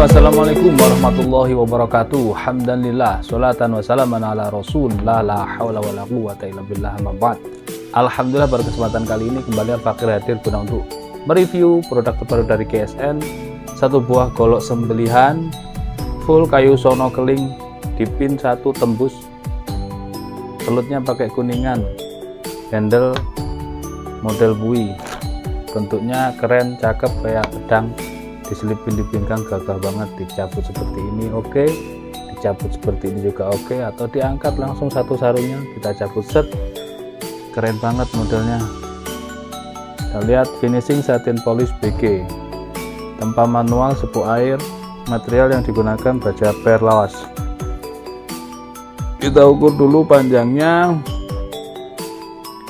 Assalamualaikum warahmatullahi wabarakatuh. Alhamdulillah, sholatan wa salaman ala rasulillah, la hawla wa la quwwata illa billah, amma ba'd. Alhamdulillah, pada kesempatan kali ini kembali Al-Fakir hadir guna untuk mereview produk terbaru dari KSN. Satu buah golok sembelihan full kayu sono keling, dipin satu tembus, selutnya pakai kuningan, handle model bui, bentuknya keren, cakep, kayak pedang, diselipin di pinggang, gagah banget. Dicabut seperti ini oke, dicabut seperti ini juga oke, atau diangkat langsung satu sarungnya kita cabut set, keren banget modelnya. Kita lihat finishing satin polish BG, tempa manual, sepuh air, material yang digunakan baja per lawas. Kita ukur dulu panjangnya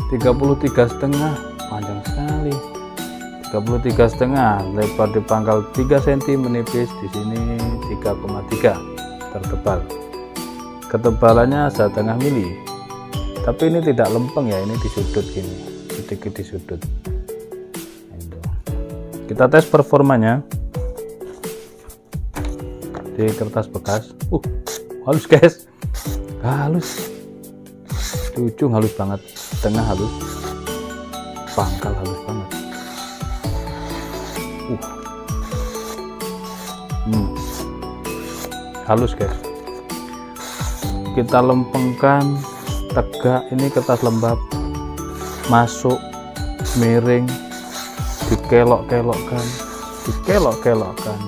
33,5, panjang sekali. 33,5, lebar di pangkal 3 cm, menipis di sini 3,3, tertebal. Ketebalannya 1,5 mili. Tapi ini tidak lempeng ya, ini di sudut gini, sedikit di sudut. Kita tes performanya di kertas bekas. Halus guys, halus. Di ujung halus banget, tengah halus, pangkal halus banget. Halus guys. Kita lempengkan, tegak. Ini kertas lembab, masuk, miring, dikelok-kelokkan, dikelok-kelokkan,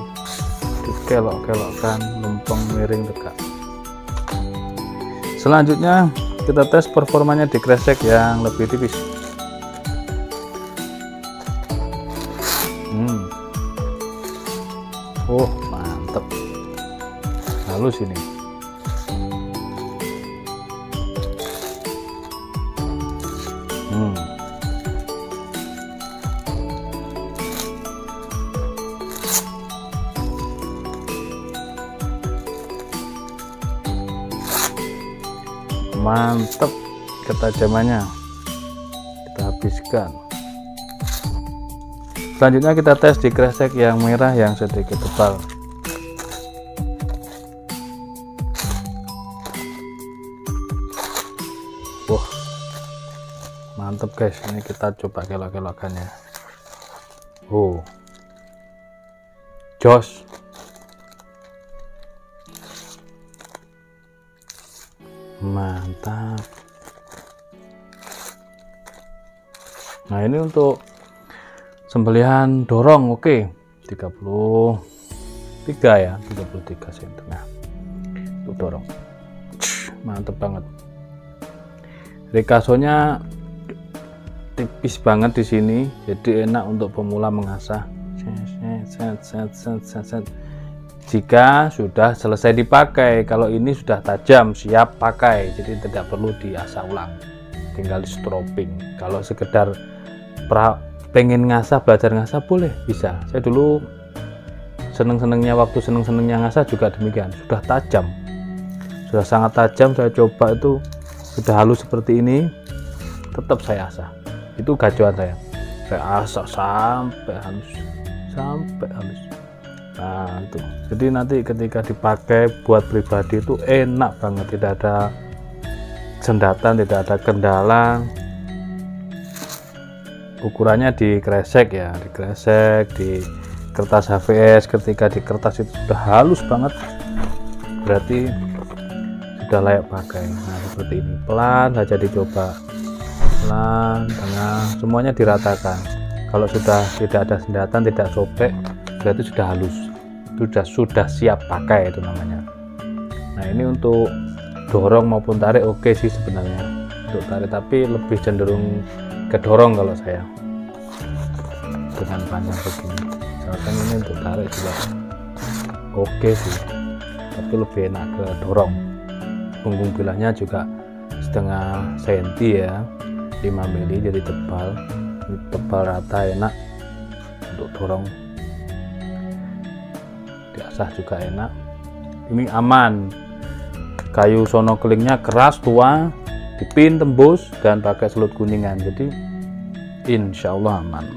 dikelok-kelokkan, lempeng, miring, tegak. Selanjutnya kita tes performanya di kresek yang lebih tipis. Mantep, halus ini. Mantep, ketajamannya kita habiskan. Selanjutnya kita tes di kresek yang merah yang sedikit tebal. Mantep guys, ini kita coba kelok-kelokannya. Jos. Mantap. Nah, ini untuk sembelihan dorong oke. 33 ya, 33 cm untuk dorong. Mantep banget. Rekasonya tipis banget di sini, jadi enak untuk pemula mengasah. Jika sudah selesai dipakai, kalau ini sudah tajam siap pakai, jadi tidak perlu diasah ulang, tinggal di stropping. Kalau sekedar pengen ngasah, belajar ngasah boleh, bisa. Saya dulu seneng-senengnya, waktu seneng-senengnya ngasah juga demikian, sudah tajam, sudah sangat tajam. Saya coba itu sudah halus seperti ini, tetap saya asah. Itu gacuan saya asah sampai halus, sampai halus. Nah itu, jadi nanti ketika dipakai buat pribadi itu enak banget, tidak ada jendatan, tidak ada kendala. Ukurannya di kresek ya, di kresek, di kertas HVS. Ketika di kertas itu sudah halus banget, berarti sudah layak pakai. Nah seperti ini, pelan saja dicoba, pelan, tengah, semuanya diratakan. Kalau sudah tidak ada jendatan, tidak sobek, berarti sudah halus, sudah siap pakai, itu namanya. Nah ini untuk dorong maupun tarik oke sih sebenarnya, untuk tarik, tapi lebih cenderung ke dorong kalau saya, dengan panjang begini. Misalkan ini untuk tarik juga oke sih, tapi lebih enak ke dorong. Punggung bilahnya juga setengah senti ya, 5 mili, jadi tebal, tebal rata, enak untuk dorong. Diasah juga enak. Ini aman, kayu sono kelingnya keras, tua, dipin, tembus, dan pakai selut kuningan, jadi insya Allah aman.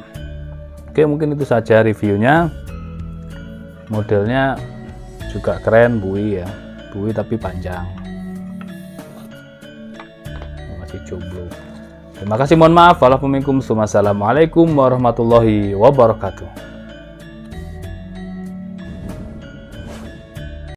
Oke, mungkin itu saja reviewnya. Modelnya juga keren, bui ya, bui tapi panjang, masih jomblo. Terima kasih, mohon maaf. Wassalamualaikum warahmatullahi wabarakatuh.